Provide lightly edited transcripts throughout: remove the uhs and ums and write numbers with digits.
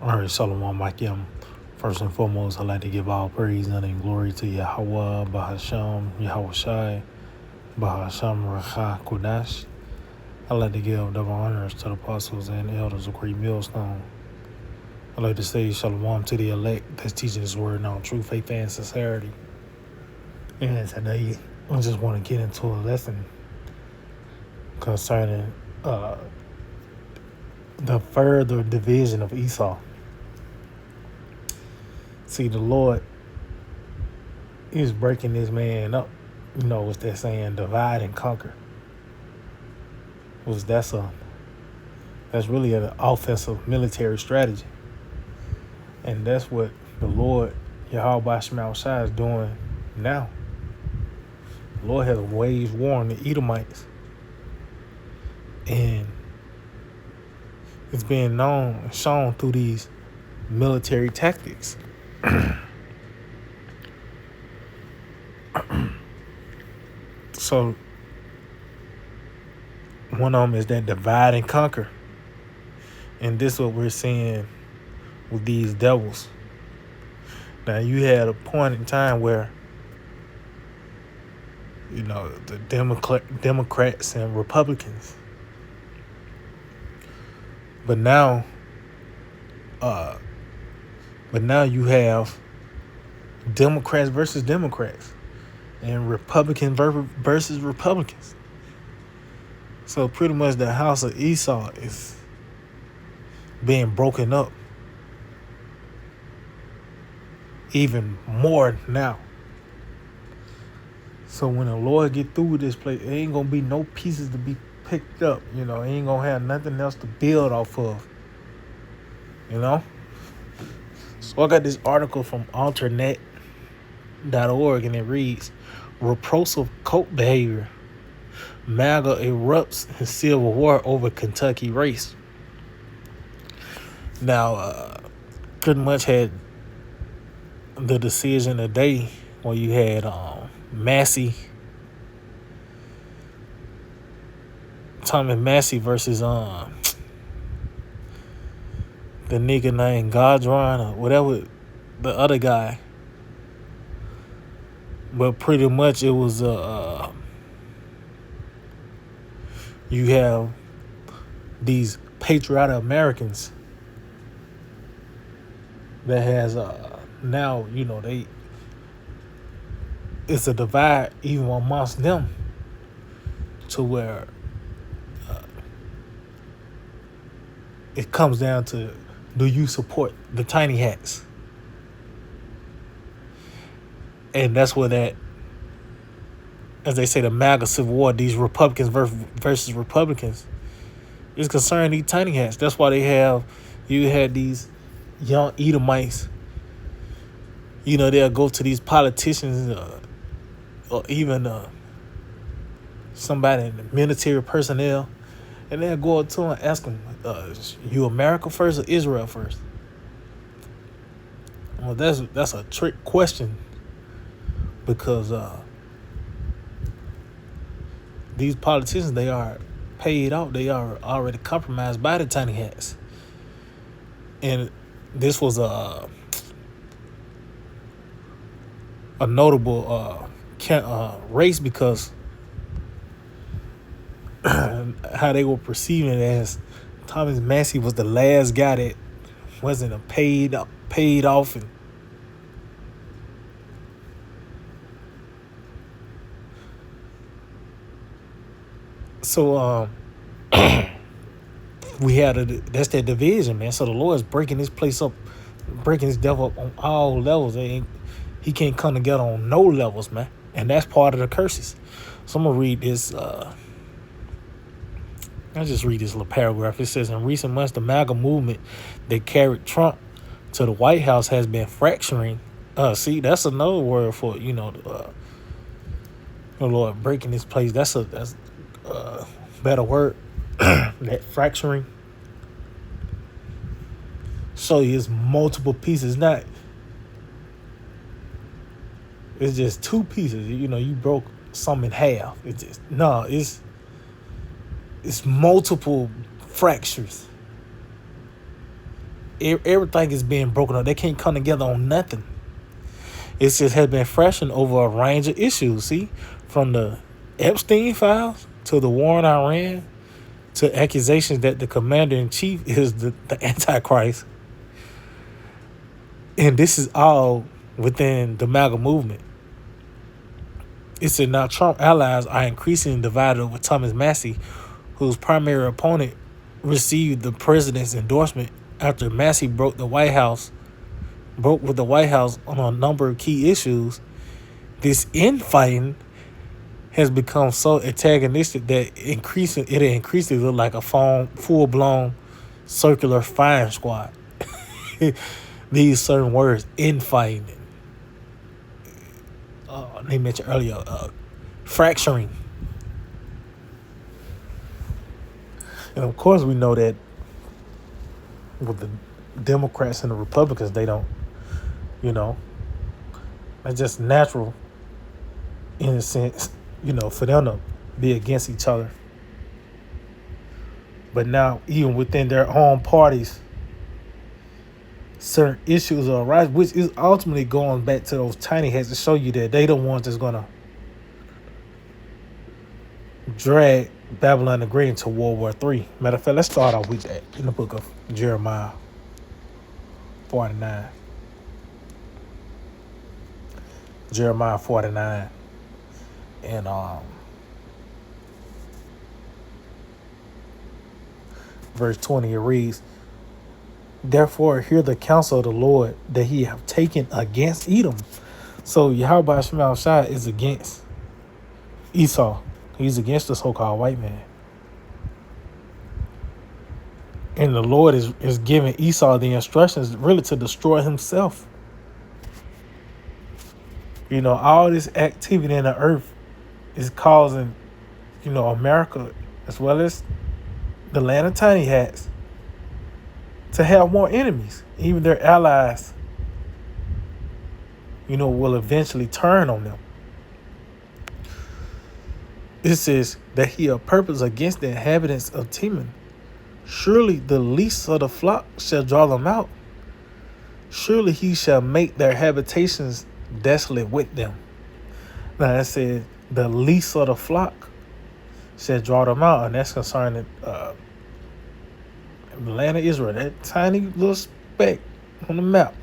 All right, Shalom Makim. First and foremost, I'd like to give all praise and glory to Yahweh, Bahasham, Yahweh Shai, Bahasham Racha Kodash. I'd like to give double honors to the apostles and elders of Great Millstone. I'd like to say Shalom to the elect that's teaching this word now, true faith and sincerity. And today, I just want to get into a lesson concerning the further division of Esau. See, the Lord is breaking this man up. You know, what's that saying, divide and conquer. That's really an offensive military strategy. And that's what the Lord, Yahweh Shai is doing now. The Lord has waged war on the Edomites. And it's being shown through these military tactics. So one of them is that divide and conquer. And this is what we're seeing with these devils. Now, you had a point in time where, you know, the Democrats and Republicans. But now you have Democrats versus Democrats and Republicans versus Republicans. So pretty much the house of Esau is being broken up even more now. So when the Lord get through with this place, it ain't gonna be no pieces to be picked up. You know, it ain't gonna have nothing else to build off of. You know? So I got this article from alternate.org and it reads, Repressive cult behavior. MAGA erupts in civil war over Kentucky race. Now, pretty much had the decision today where you had Thomas Massey versus the nigga named Godron or whatever, the other guy. But pretty much it was you have these patriotic Americans that has now, you know, it's a divide even amongst them to where it comes down to, do you support the tiny hats? And that's where that, as they say, the MAGA civil war, these Republicans versus Republicans, is concerning these tiny hats. That's why you had these young Edomites, you know, they'll go to these politicians or even somebody in the military personnel, and they'll go up to them and ask them, you America first or Israel first? Well, that's a trick question, because these politicians, they are paid off. They are already compromised by the tiny hats. And this was a notable race because how they were perceiving it as Thomas Massey was the last guy that wasn't paid off, and so we had that's that division, man. So the Lord is breaking this place up, breaking this devil up on all levels. He can't come together on no levels, man. And that's part of the curses. So I'm gonna read this. I'll just read this little paragraph. It says, in recent months, the MAGA movement that carried Trump to the White House has been fracturing. See, that's another word for, you know, the Lord breaking this place. That's a better word. That fracturing. So it's multiple pieces. It's just two pieces. You know, you broke some in half. It's multiple fractures. everything is being broken up. They can't come together on nothing. It just has been freshened over a range of issues. See, from the Epstein files to the war in Iran to accusations that the commander-in-chief is the Antichrist. And this is all within the MAGA movement. It said now Trump allies are increasingly divided over Thomas Massie, whose primary opponent received the president's endorsement after Massie broke with the White House on a number of key issues. This infighting has become so antagonistic that it increasingly look like a full-blown circular firing squad. These certain words, infighting. They mentioned earlier, fracturing. And of course we know that with the Democrats and the Republicans, they don't, it's just natural in a sense, for them to be against each other. But now, even within their own parties, certain issues are arising, which is ultimately going back to those tiny heads to show you that they the ones that's going to drag Babylon the Great into World War III. Matter of fact, let's start off with that in the book of Jeremiah 49. Jeremiah 49 and verse 20, it reads, "Therefore hear the counsel of the Lord that he have taken against Edom." So Yahweh Shema Shai is against Esau. He's against the so-called white man. And the Lord is giving Esau the instructions really to destroy himself. All this activity in the earth is causing, America as well as the land of tiny hats to have more enemies. Even their allies, will eventually turn on them. It says that he have purpose against the inhabitants of Teman. Surely the least of the flock shall draw them out. Surely he shall make their habitations desolate with them. Now it said the least of the flock shall draw them out, and that's concerning the land of Israel, that tiny little speck on the map.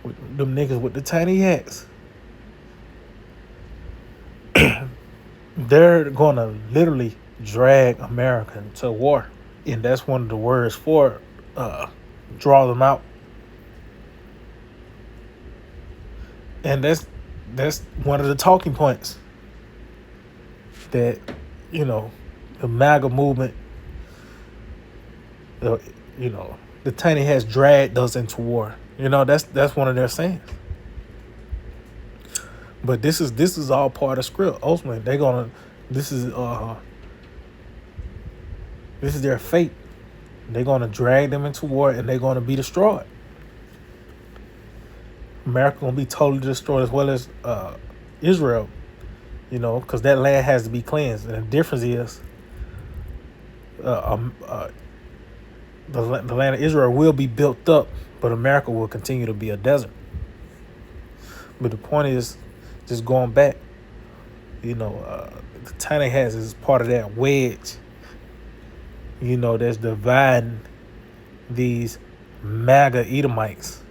With them niggas with the tiny hats. They're going to literally drag America into war. And that's one of the words for draw them out. And that's one of the talking points that, the MAGA movement, the tiny hats dragged us into war. That's one of their sayings. But this is all part of script. Ultimately, this is their fate. They're gonna drag them into war, and they're gonna be destroyed. America gonna be totally destroyed, as well as Israel. Because that land has to be cleansed. And the difference is, the land of Israel will be built up, but America will continue to be a desert. But the point is, just going back, the tiny hats is part of that wedge, that's dividing these MAGA Edomites.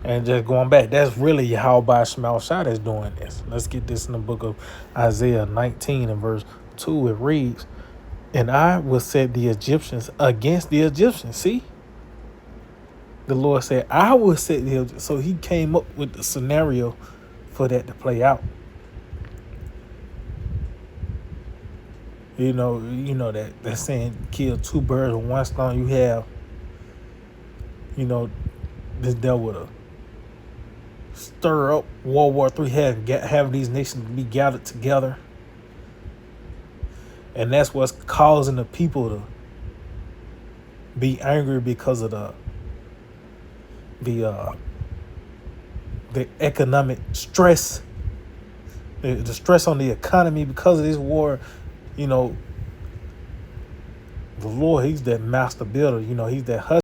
And just going back, that's really Yahweh Shema Shai that's doing this. Let's get this in the book of Isaiah 19 and verse 2. It reads, "And I will set the Egyptians against the Egyptians." See? The Lord said, I will set the Egyptians. So he came up with the scenario for that to play out. That saying, kill two birds with one stone. You have, this devil would have stir up World War III, have these nations be gathered together. And that's what's causing the people to be angry, because of the economic stress, the stress on the economy because of this war. The Lord, he's that master builder. You know, he's that husband.